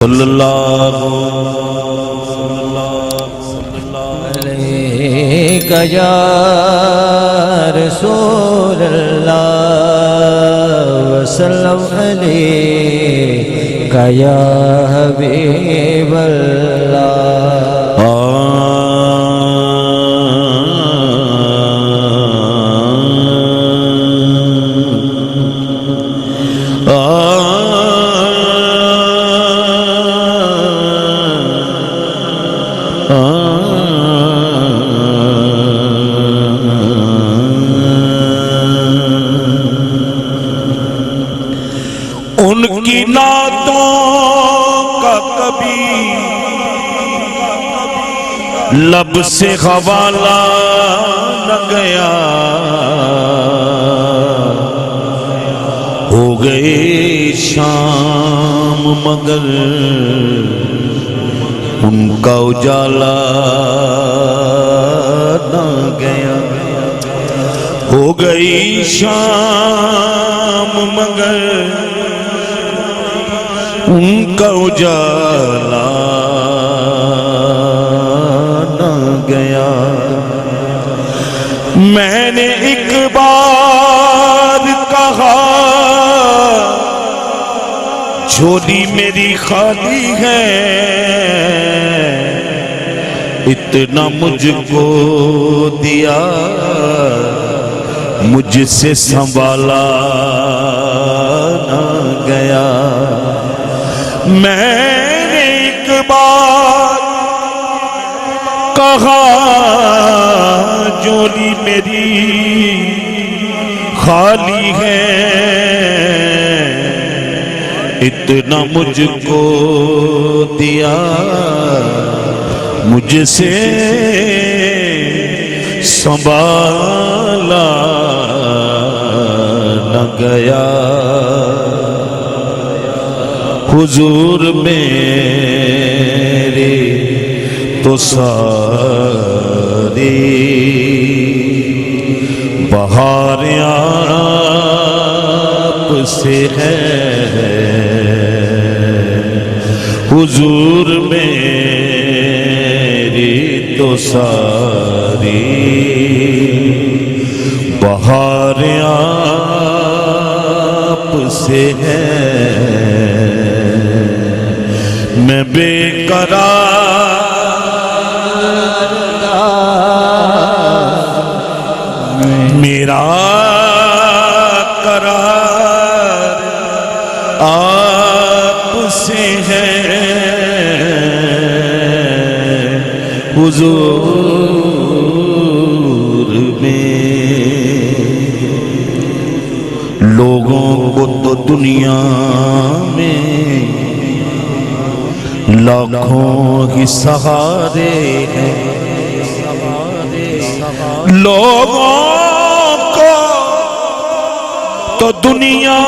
صلی اللہ علیہ یا رسول اللہ وسلم علیہ یا حبیب اللہ ان کی نعتوں کا کبھی لب سے حوالہ نہ گیا ہو گئے شام مگر ان کا اجالا نہ گیا ہو گئی شام مگر ان کا اجالا نہ گیا میں نے ایک بار کہا جھولی میری خالی ہے اتنا مجھ کو دیا مجھ سے سنبھالا نہ گیا میں نے ایک بار کہا جھولی میری خالی ہے اتنا مجھ کو دیا مجھ سے سنبھالا نہ گیا حضور میرے تو ساری بہار آپ سے ہے حضور میری تو ساری بہار آپ سے ہے میں بے قرار میرا قرار آپ سے ہے حضور میں لوگوں کو تو دنیا میں لاکھوں ہی سہارے ہیں لوگوں کو تو دنیا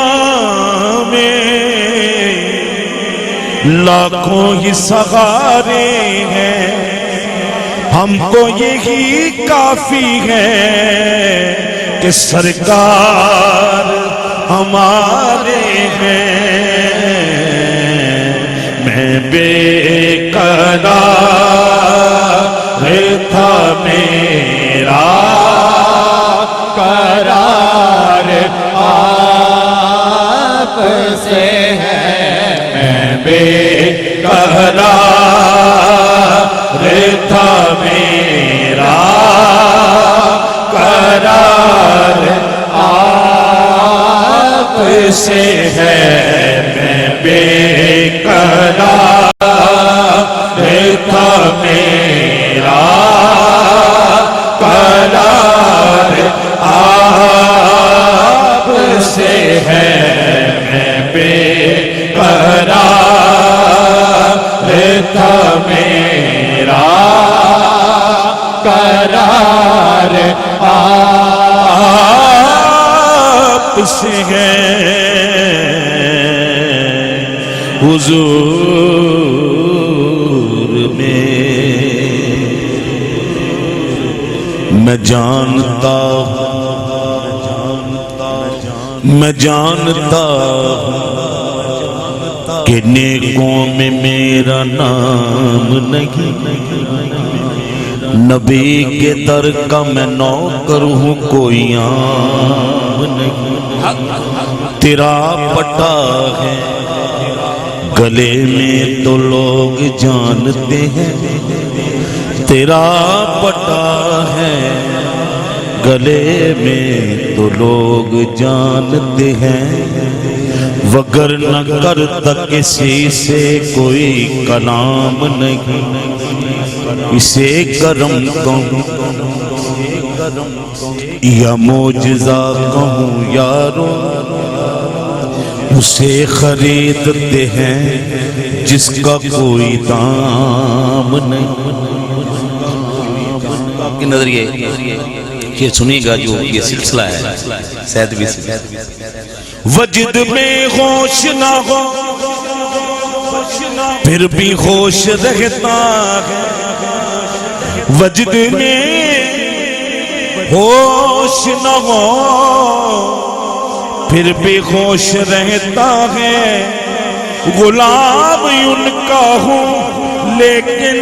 میں لاکھوں ہی سہارے ہیں ہم کو یہی کافی ہے کہ سرکار ہمارے ہیں میں بے قرار تھا میرا قرار آپ سے ہے میں بے قرار تھا میرا قرار آپ سے ہے میں بے قرار تھا میرا قرار آپ سے ہے میں بے قرار تھا میرا قرار آپ سے ہے حضور میں جانتا ہوں میں جانتا ہوں کہ نیکوں میں میرا نام نہیں، نبی کے در کا میں نوکر ہوں کوئی عام نہیں، تیرا پٹا ہے گلے میں تو لوگ جانتے ہیں، تیرا پٹا ہے گلے میں تو لوگ جانتے ہیں، وگر نہ کرتا کسی سے کوئی کلام نہیں، اسے کرم کہوں یا معجزہ کہوں یارو، اسے خریدتے ہیں جس کا کوئی دام نہیں۔ آپ کی نظر یہ سنیے گا جو یہ سلسلہ ہے سیدوی سے، وجد میں ہوش نہ ہو پھر بھی ہوش رہتا ہے، وجد میں ہوش نہ ہو پھر بھی ہوش رہتا ہے، غلام ان کا ہوں لیکن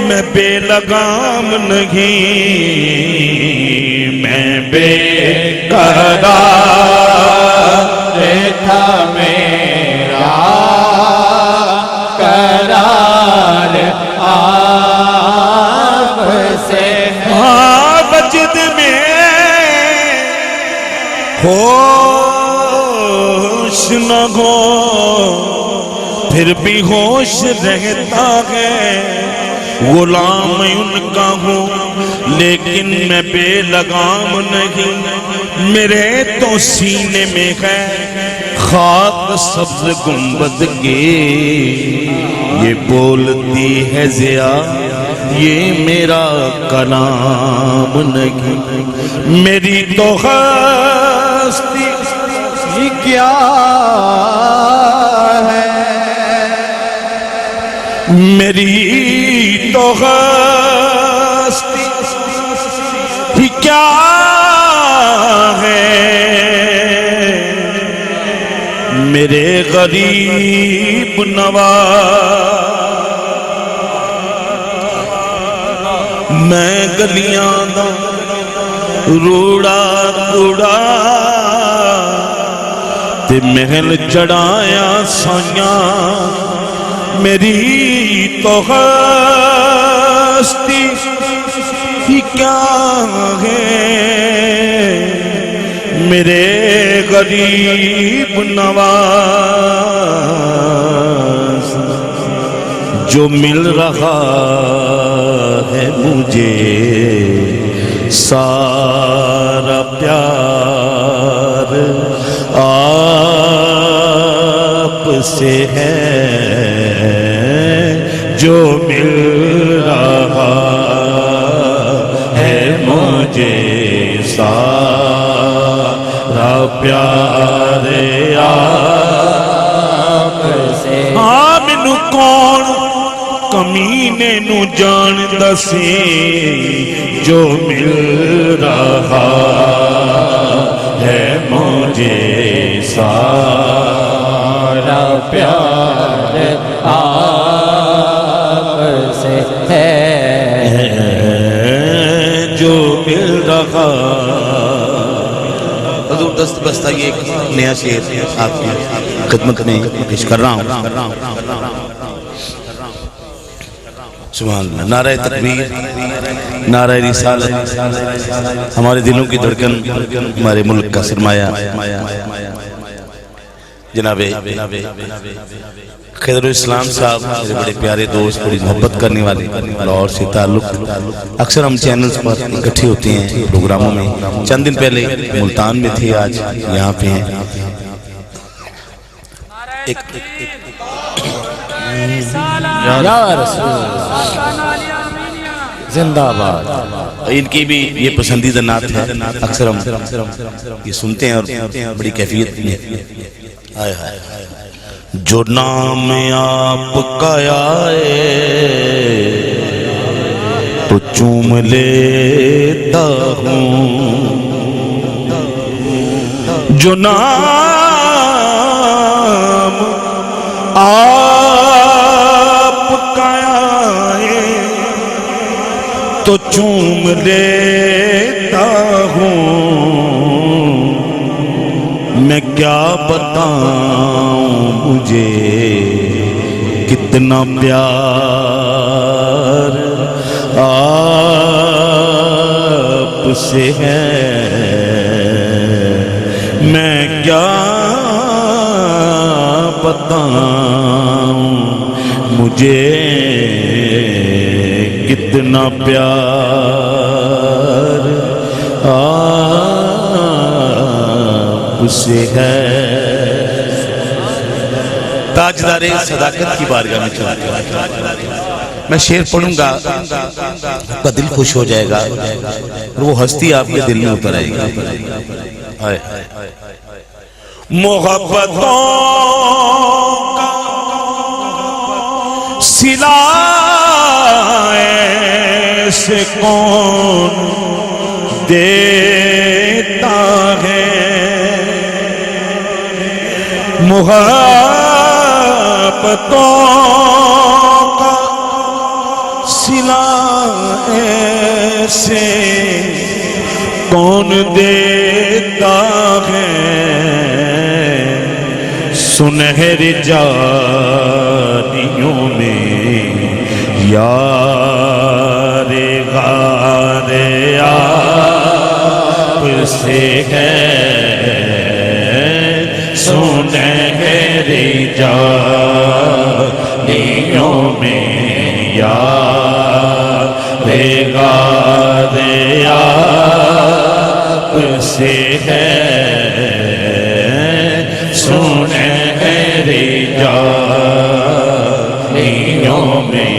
میں بے لگام نہیں، میں بے قرار تھا میرا قرار آپ سے وجد میں ہوش نہ ہو پھر بھی ہوش رہتا ہے، غلام ان کا ہوں لیکن میں بے لگام نہیں، میرے تو سینے میں ہے خاک سبز گنبد کے، یہ بولتی ہے ضیا یہ میرا کلام نہیں، میری تو ہستی کیا ہے، میری تو ہستی کیا ہے، میرے غریب نواز میں گلیاں دا روڑا روڑا تے محل چڑھایا سائیاں، میری تو ہستی کیا ہے، میرے غریب نواز جو مل رہا ہے مجھے سارا پیار آپ سے ہے، جو مل رہا ہے مجھے سارا پیار آپ سے، مینوں کون کمینے نو جان دسی، جو مل رہا ہے مجھے سارا پیار آپ سے ہے، جو مل رہا۔ حضور دست بستہ یہ ایک نیا شعر آپ کی خدمت میں پیش کر رہا ہوں۔ سبحان اللہ، نعرہ تکبیر، نعرہ رسالت، ہمارے دلوں کی دھڑکن، ہمارے ملک کا سرمایہ، جناب خضر اسلام صاحب میرے بڑے پیارے دوست، بڑی محبت کرنے والے، لاہور سے تعلق، اکثر ہم چینلز پر اکٹھے ہوتے ہیں پروگراموں میں، چند دن پہلے ملتان میں تھے، آج یہاں پہ ہیں۔ یا رسول زندہ باد۔ ان کی بھی یہ پسندیدہ نعت ہے، اکثر ہم یہ سنتے ہیں اور بڑی کیفیت میں آئے ہائے جو نام آپ کا آئے تو چوم لیتا ہوں، جو نام تو چوم لیتا ہوں میں کیا بتاؤں مجھے کتنا پیار آپ سے ہے میں کیا بتاؤں مجھے کتنا پیار آپ سے ہے تاجدار صداقت کی بارگاہ میں چلتے ہیں میں شعر پڑھوں گا آپ کا دل خوش ہو جائے گا اور وہ ہستی آپ کے دل میں اتر آئے گی محبتوں کا صلہ ایسے کون دیتا ہے محبتوں کا صلہ ایسے کون دیتا ہے سنہری جانیوں میں یار غار آپ سے ہے سنہری جانیوں میں یار غار آپ سے ہے سنہری جانیوں میں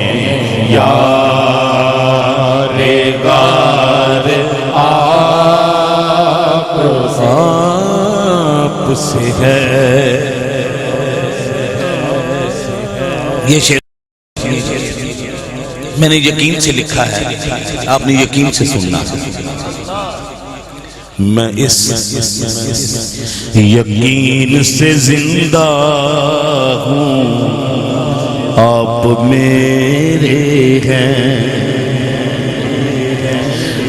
یار غار آپ سے ہے یہ شعر میں نے یقین سے لکھا ہے آپ نے یقین سے سننا میں اس یقین سے زندہ ہوں آپ میرے ہیں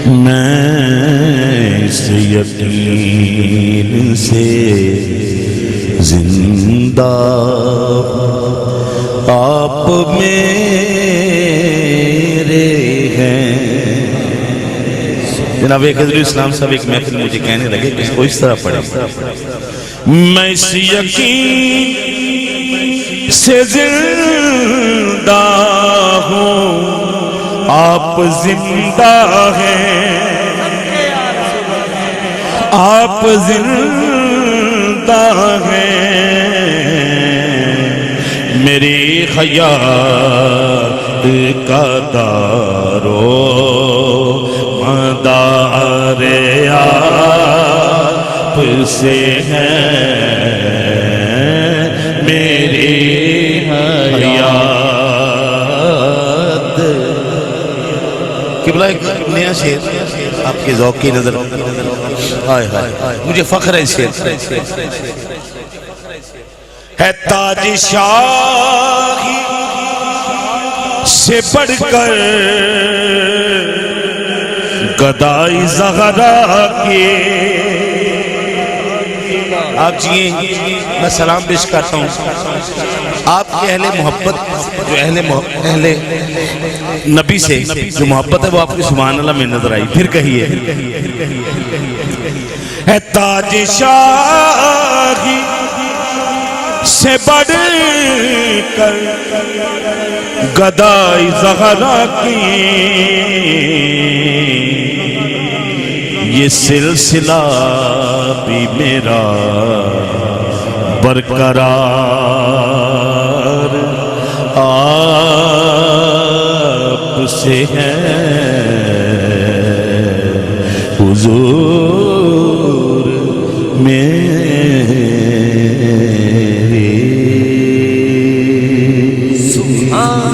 میں اس یقین سے زندہ ہوں آپ میرے ہیں جناب قدر اسلام صاحب ایک محفل مجھے کہنے لگے کہ اس کو اس طرح پڑھیں میں اس یقین سے زندہ ہوں آپ زندہ ہیں آپ زندہ ہیں میری حیات کا دارو مدار آپ سے ہے میری حیات قبلہ ایک نیا شعر آپ کے ذوق کی نظر مجھے فخر ہے اس شعر ہے تاج شاہی سے بڑھ کر گدائی زہرا کے آپ جیئے میں سلام پیش کرتا ہوں آپ کے اہل محبت جو اہل نبی سے جو محبت ہے وہ آپ کی سبحان اللہ میں نظر آئی پھر کہیے ہے تاج شاہی سے بڑھ کر گدائی زہرا کی یہ سلسلہ بھی میرا برقرار آپ سے ہے حضور